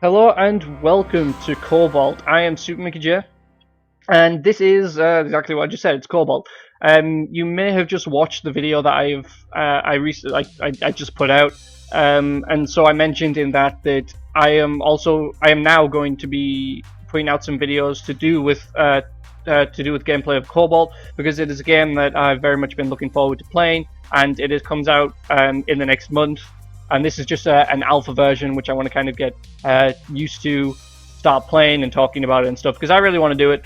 Hello and welcome to Cobalt. I am Super Mickey J, and this is exactly what I just said. It's Cobalt. You may have just watched the video that I recently I just put out, and so I mentioned in that I am now going to be putting out some videos to do with gameplay of Cobalt, because it is a game that I've very much been looking forward to playing, and comes out in the next month. And this is just an alpha version, which I want to kind of get used to, start playing and talking about it and stuff, because I really want to do it.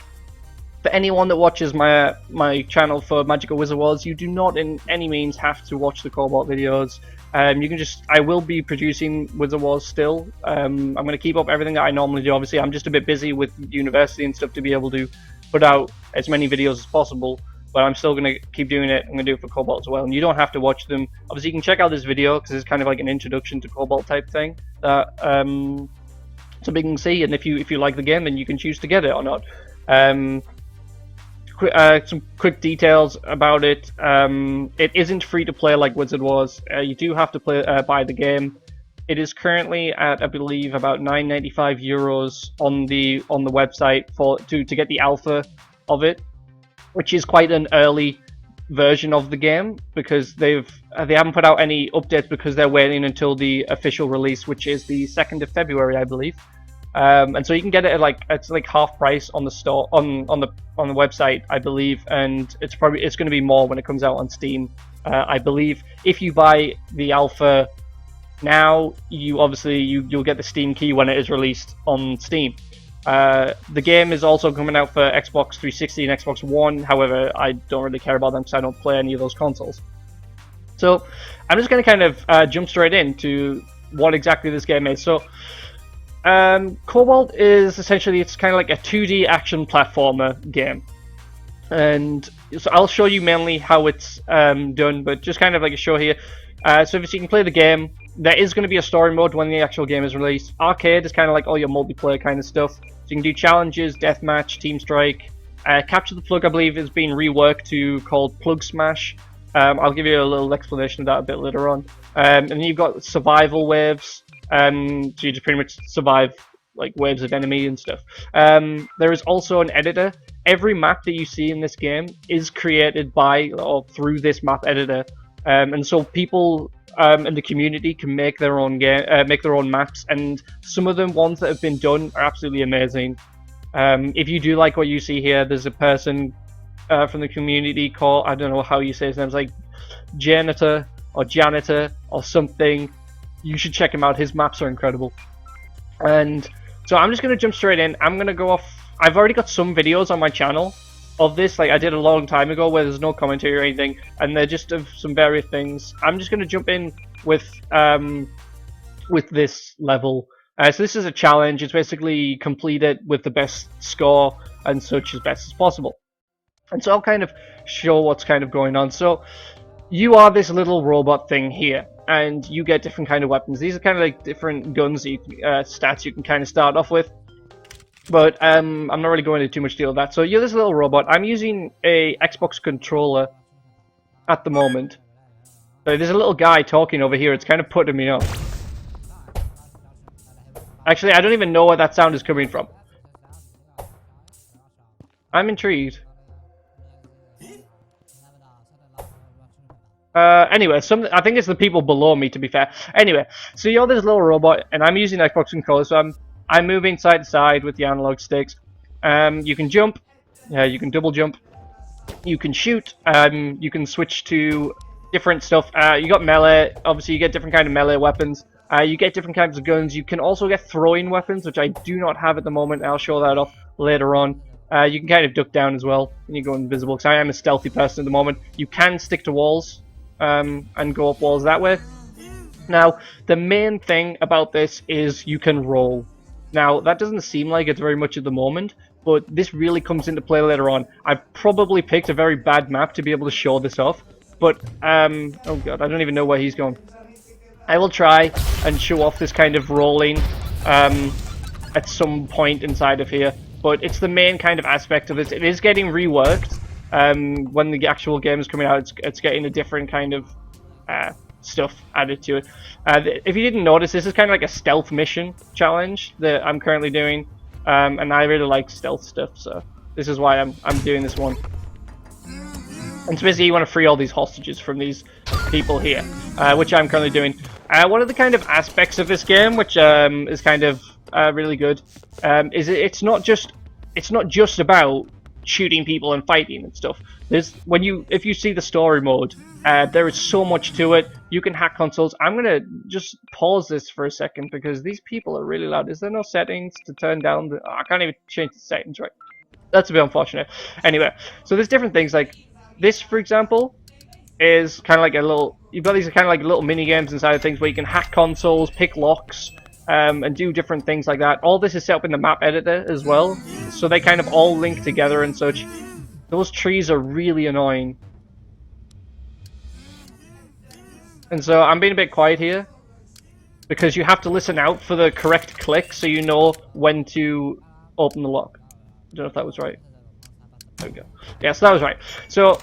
For anyone that watches my channel for Magical Wizard Wars, you do not in any means have to watch the Cobalt videos. You can just, I will be producing Wizard Wars still. I'm going to keep up everything that I normally do. Obviously, I'm just a bit busy with university and stuff to be able to put out as many videos as possible. But I'm still going to keep doing it. I'm going to do it for Cobalt as well. And you don't have to watch them. Obviously, you can check out this video because it's kind of like an introduction to Cobalt type thing. So we can see, and if you like the game, then you can choose to get it or not. Some quick details about it. It isn't free to play like Wizard Wars. You do have to buy the game. It is currently at, I believe, about €9.95 on the website to get the alpha of it, which is quite an early version of the game, because they haven't put out any updates because they're waiting until the official release, which is the 2nd of February, I believe. And so you can get it at it's like half price on the store on the website, I believe, and it's going to be more when it comes out on Steam. I believe if you buy the alpha now, you'll get the Steam key when it is released on Steam. The game is also coming out for Xbox 360 and Xbox One. However, I don't really care about them because I don't play any of those consoles. So I'm just going to kind of jump straight into what exactly this game is. So Cobalt is essentially, it's kind of like a 2D action platformer game. And so I'll show you mainly how it's done, but just kind of like a show here. So if you can play the game, there is going to be a story mode when the actual game is released. Arcade is kind of like all your multiplayer kind of stuff. So you can do challenges, deathmatch, team strike. Capture the Plug, I believe, is being reworked to called Plug Smash. I'll give you a little explanation of that a bit later on. And then you've got survival waves. So you just pretty much survive like waves of enemy and stuff. There is also an editor. Every map that you see in this game is created by or through this map editor. And so people in the community can make their own maps, and some of them ones that have been done are absolutely amazing. If you do like what you see here, there's a person from the community called, I don't know how you say his name, it's like janitor or something. You should check him out. His maps are incredible. And so I'm just going to jump straight in. I'm going to go off. I've already got some videos on my channel of this, like I did a long time ago, where there's no commentary or anything, and they're just of some various things. I'm just going to jump in with this level. So this is a challenge. It's basically complete it with the best score and such as best as possible. And so I'll kind of show what's kind of going on. So you are this little robot thing here, and you get different kind of weapons. These are kind of like different guns, stats you can kind of start off with. But I'm not really going into too much detail of that. So you're this little robot. I'm using a Xbox controller at the moment. So there's a little guy talking over here. It's kind of putting me off. Actually, I don't even know where that sound is coming from. I'm intrigued. Anyway, I think it's the people below me, to be fair. Anyway, so you're this little robot, and I'm using Xbox controller, so I'm moving side to side with the analog sticks. You can jump, you can double jump, you can shoot, you can switch to different stuff. You got melee, obviously you get different kind of melee weapons. You get different kinds of guns. You can also get throwing weapons, which I do not have at the moment. I'll show that off later on. You can kind of duck down as well, and you go invisible, because I am a stealthy person at the moment. You can stick to walls, and go up walls that way. Now, the main thing about this is you can roll. Now, that doesn't seem like it's very much at the moment, but this really comes into play later on. I've probably picked a very bad map to be able to show this off, but, oh god, I don't even know where he's going. I will try and show off this kind of rolling at some point inside of here, but it's the main kind of aspect of this. It is getting reworked. When the actual game is coming out, it's getting a different kind of stuff added to it. If you didn't notice, this is kind of like a stealth mission challenge that I'm currently doing, and I really like stealth stuff, so this is why I'm doing this one. And so basically you want to free all these hostages from these people here, which I'm currently doing. One of the kind of aspects of this game, which is kind of really good, is it's not just about shooting people and fighting and stuff. If you see the story mode, there is so much to it. You can hack consoles. I'm gonna just pause this for a second because these people are really loud. Is there no settings to turn down the? Oh, I can't even change the settings, right? That's a bit unfortunate. Anyway, so there's different things like this, for example, is kind of like a little. You've got these kind of like little mini games inside of things where you can hack consoles, pick locks, and do different things like that. All this is set up in the map editor as well, so they kind of all link together and such. Those trees are really annoying. And so I'm being a bit quiet here because you have to listen out for the correct click so you know when to open the lock. I don't know if that was right. There we go. Yeah, so that was right. So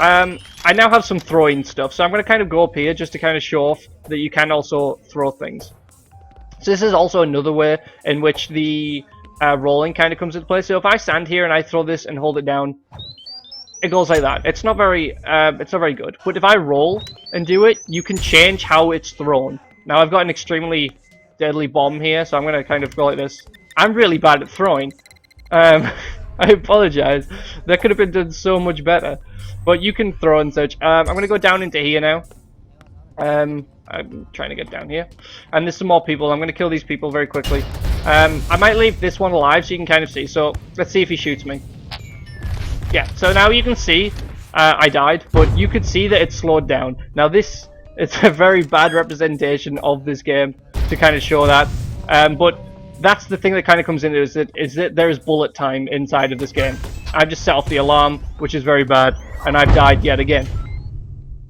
I now have some throwing stuff, so I'm going to kind of go up here just to kind of show off that you can also throw things. So this is also another way in which the rolling kind of comes into play. So if I stand here and I throw this and hold it down, it goes like that. It's not very good. But if I roll and do it, you can change how it's thrown. Now I've got an extremely deadly bomb here, so I'm going to kind of go like this. I'm really bad at throwing. I apologize. That could have been done so much better. But you can throw and such. I'm going to go down into here now. I'm trying to get down here. And there's some more people. I'm going to kill these people very quickly. I might leave this one alive so you can kind of see. So let's see if he shoots me. Yeah, so now you can see I died, but you could see that it slowed down. Now this is a very bad representation of this game to kind of show that. But that's the thing that kind of comes into it, is that there is bullet time inside of this game. I've just set off the alarm, which is very bad, and I've died yet again.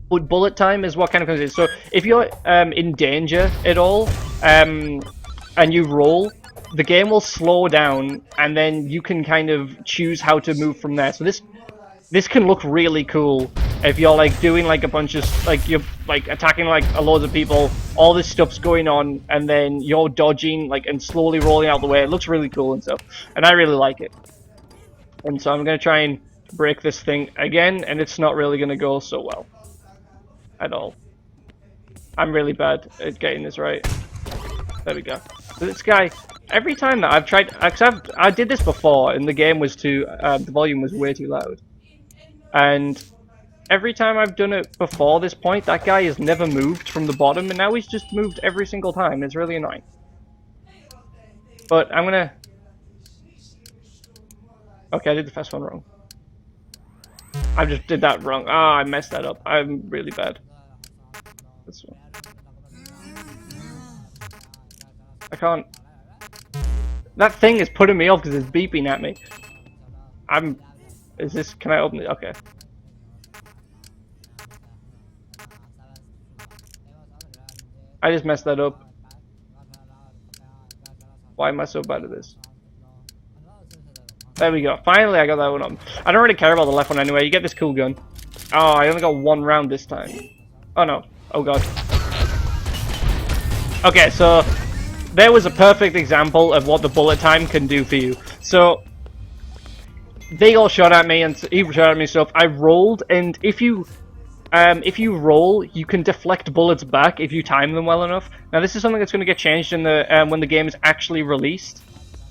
But bullet time is what kind of comes in. So if you're in danger at all, and you roll, the game will slow down, and then you can kind of choose how to move from there. So this can look really cool if you're like doing like a bunch of like you're like attacking like a loads of people. All this stuff's going on, and then you're dodging like and slowly rolling out the way. It looks really cool and stuff, and I really like it. And so I'm gonna try and break this thing again, and it's not really gonna go so well at all. I'm really bad at getting this right. There we go. So this guy, every time that I've tried, because I did this before, and the game was the volume was way too loud. And every time I've done it before this point, that guy has never moved from the bottom, and now he's just moved every single time. It's really annoying. But I'm gonna... Okay, I did the first one wrong. I just did that wrong. Ah, I messed that up. I'm really bad. This one. I can't... That thing is putting me off because it's beeping at me. Is this... Can I open it? Okay. I just messed that up. Why am I so bad at this? There we go. Finally, I got that one on. I don't really care about the left one anyway. You get this cool gun. Oh, I only got one round this time. Oh no. Oh god. Okay, so there was a perfect example of what the bullet time can do for you. So they all shot at me, and he shot at me stuff. I rolled, and if you roll, you can deflect bullets back if you time them well enough. Now this is something that's going to get changed in the when the game is actually released.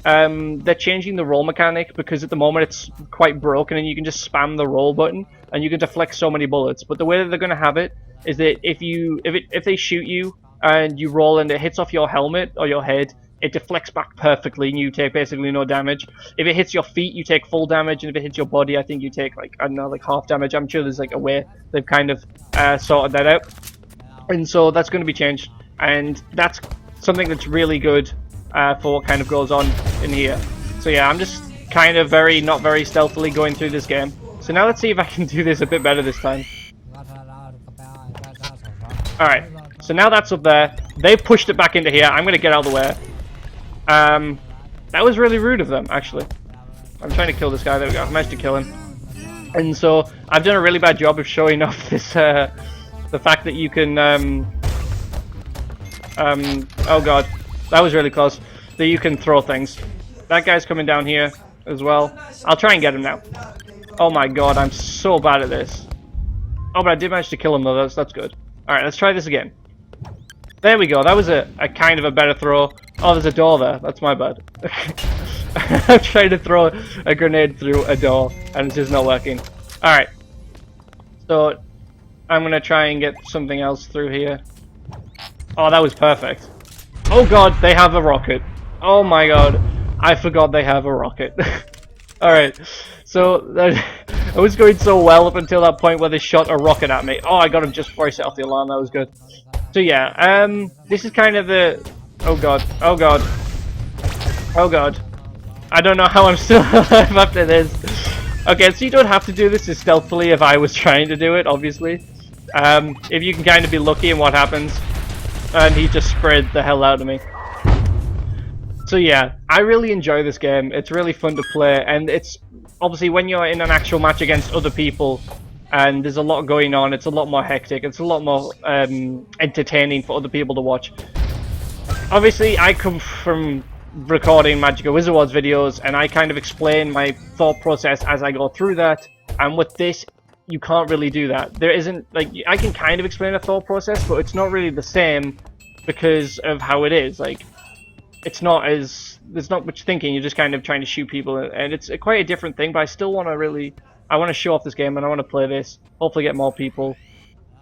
They're changing the roll mechanic because at the moment it's quite broken, and you can just spam the roll button and you can deflect so many bullets. But the way that they're going to have it is that if they shoot you and you roll and it hits off your helmet or your head, it deflects back perfectly and you take basically no damage. If it hits your feet, you take full damage, and if it hits your body, I think you take like, I don't know, like half damage. I'm sure there's like a way they've kind of sorted that out, and so that's going to be changed, and that's something that's really good for what kind of goes on in here. So yeah, I'm just kind of not very stealthily going through this game. So now let's see if I can do this a bit better this time. Alright, so now that's up there. They pushed it back into here. I'm going to get out of the way. That was really rude of them, actually. I'm trying to kill this guy. There we go. I managed to kill him. And so I've done a really bad job of showing off this the The fact that you can oh god, that was really close. That you can throw things. That guy's coming down here as well. I'll try and get him now. Oh my god, I'm so bad at this. Oh, but I did manage to kill him though. That's good. All right, let's try this again. There we go. That was a kind of a better throw. Oh, there's a door there. That's my bad. I'm trying to throw a grenade through a door, and it's just not working. Alright. So, I'm going to try and get something else through here. Oh, that was perfect. Oh god, they have a rocket. Oh my god. I forgot they have a rocket. Alright. So, that was going so well up until that point where they shot a rocket at me. Oh, I got him just before I set off the alarm. That was good. So yeah, this is kind of the... Oh god, oh god, oh god. I don't know how I'm still alive after this. Okay, so you don't have to do this as stealthily if I was trying to do it, obviously. If you can kind of be lucky in what happens. And he just sprayed the hell out of me. So yeah, I really enjoy this game. It's really fun to play, and it's... Obviously, when you're in an actual match against other people, and there's a lot going on, it's a lot more hectic, it's a lot more entertaining for other people to watch. Obviously, I come from recording Magic Wizard Wars videos, and I kind of explain my thought process as I go through that, and with this, you can't really do that. There isn't, like, I can kind of explain a thought process, but it's not really the same because of how it is. Like, it's not as, there's not much thinking, you're just kind of trying to shoot people, and it's quite a different thing, but I still want to really... I want to show off this game and I want to play this. Hopefully get more people.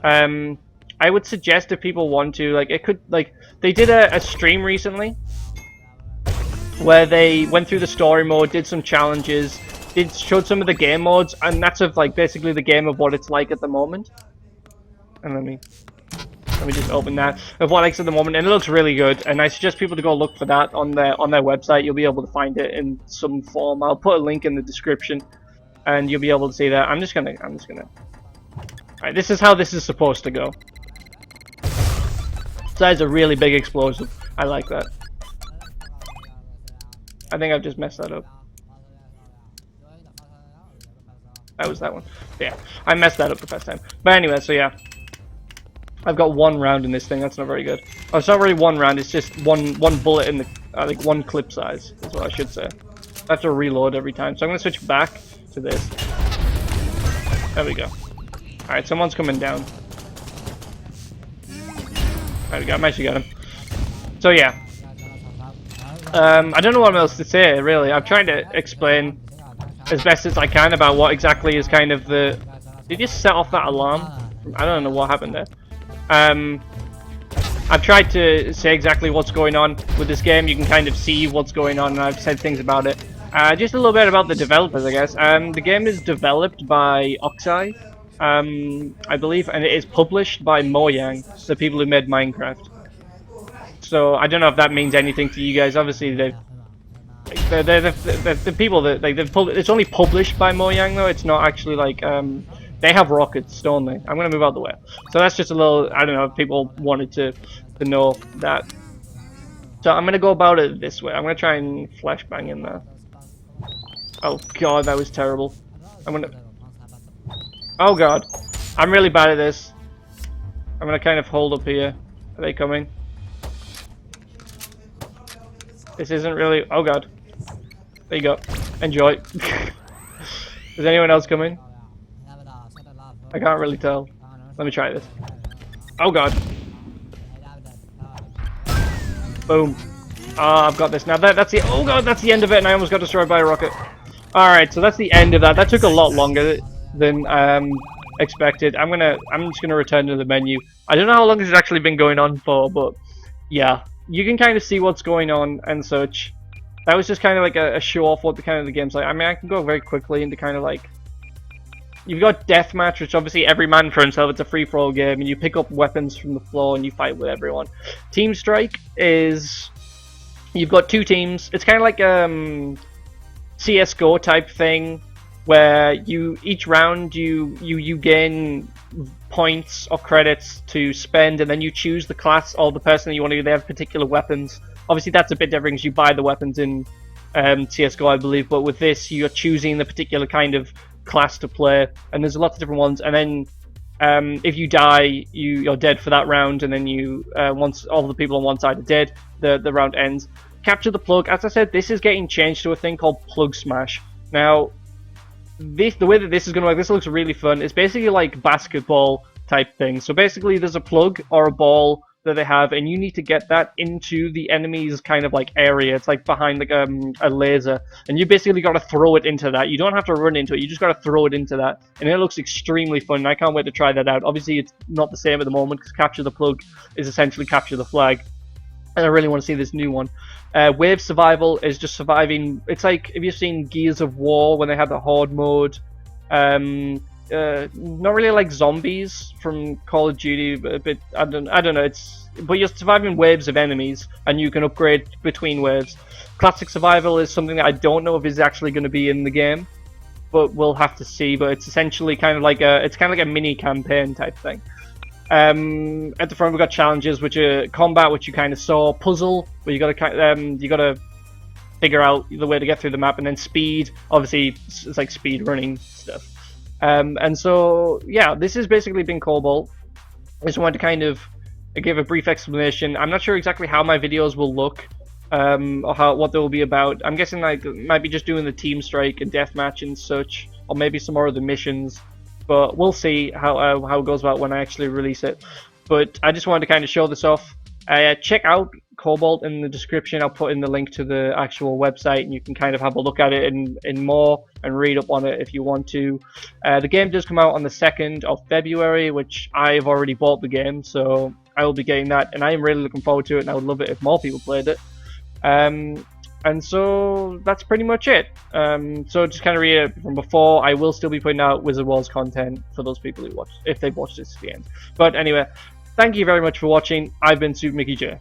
I would suggest if people want to, like, it could, like, they did a stream recently where they went through the story mode, did some challenges, showed some of the game modes, and that's of, like, basically the game of what it's like at the moment. And let me just open that of what it's like at the moment, and it looks really good. And I suggest people to go look for that on their website. You'll be able to find it in some form. I'll put a link in the description. And you'll be able to see that. I'm just gonna. Alright, this is how this is supposed to go. So that's a really big explosion. I like that. I think I've just messed that up. That was that one. Yeah, I messed that up the first time. But anyway, so yeah. I've got one round in this thing, that's not very good. Oh, it's not really one round, it's just one bullet in the, I think one clip size, is what I should say. I have to reload every time, so I'm gonna switch back to this. There we go. Alright, someone's coming down. There we go, I managed to get him. So yeah. I don't know what else to say, really. I'm trying to explain as best as I can about what exactly is kind of the... Did you set off that alarm? I don't know what happened there. I've tried to say exactly what's going on with this game. You can kind of see what's going on, and I've said things about it. Just a little bit about the developers, I guess. The game is developed by Oxeye, I believe, and it is published by Mojang, the people who made Minecraft. So I don't know if that means anything to you guys. Obviously, they're the people that like it's only published by Mojang though. It's not actually like they have rockets, don't they? I'm gonna move out the way. So that's just a little. I don't know if people wanted to know that. So I'm gonna go about it this way. I'm gonna try and flashbang in there. Oh god, that was terrible. I'm gonna... Oh god. I'm really bad at this. I'm gonna kind of hold up here. Are they coming? This isn't really... Oh god. There you go. Enjoy. Is anyone else coming? I can't really tell. Let me try this. Oh god. Boom. Ah, I've got this now. That's the... Oh god, that's the end of it, and I almost got destroyed by a rocket. Alright, so that's the end of that. That took a lot longer than expected. I'm just gonna return to the menu. I don't know how long this has actually been going on for, but yeah, you can kind of see what's going on and such. That was just kind of like a show off what the game's like. I mean, I can go very quickly into kind of like... You've got Deathmatch, which obviously every man for himself. It's a free-for-all game, and you pick up weapons from the floor and you fight with everyone. Team Strike is... You've got two teams. It's kind of like CS:GO type thing, where each round you gain points or credits to spend, and then you choose the class or the person that you want to do. They have particular weapons. Obviously, that's a bit different because you buy the weapons in CS:GO, I believe. But with this, you're choosing the particular kind of class to play, and there's lots of different ones. And then If you die, you're dead for that round, and then once all the people on one side are dead, the round ends. Capture the plug. As I said, this is getting changed to a thing called plug smash. Now, the way that this is going to work, this looks really fun. It's basically like basketball type thing. So basically, there's a plug or a ball that they have, and you need to get that into the enemy's kind of like area. It's like behind like a laser, and you basically got to throw it into that. You don't have to run into it. You just got to throw it into that, and it looks extremely fun. I can't wait to try that out. Obviously, it's not the same at the moment because capture the plug is essentially capture the flag, and I really want to see this new one. Wave survival is just surviving. It's like, have you seen Gears of War when they had the horde mode? Not really like zombies from Call of Duty, but I don't know. But you're surviving waves of enemies, and you can upgrade between waves. Classic survival is something that I don't know if is actually going to be in the game, but we'll have to see. But it's essentially kind of like a mini campaign type thing. At the front we've got challenges, which are combat, which you kind of saw, puzzle, where you gotta figure out the way to get through the map, and then speed. Obviously, it's like speed running stuff. And so yeah, this has basically been Cobalt. I just wanted to kind of give a brief explanation. I'm not sure exactly how my videos will look, or what they will be about. I'm guessing like might be just doing the team strike and deathmatch and such, or maybe some more of the missions. But we'll see how it goes about when I actually release it. But I just wanted to kind of show this off. Check out Cobalt in the description. I'll put in the link to the actual website, and you can kind of have a look at it in more and read up on it if you want to. The game does come out on the 2nd of February, which I've already bought the game, so I will be getting that, and I am really looking forward to it, and I would love it if more people played it. And so that's pretty much it. So just kind of read it from before, I will still be putting out Wizard Wars content for those people who watch, if they've watched this to the end. But anyway, thank you very much for watching. I've been Super Mickey J.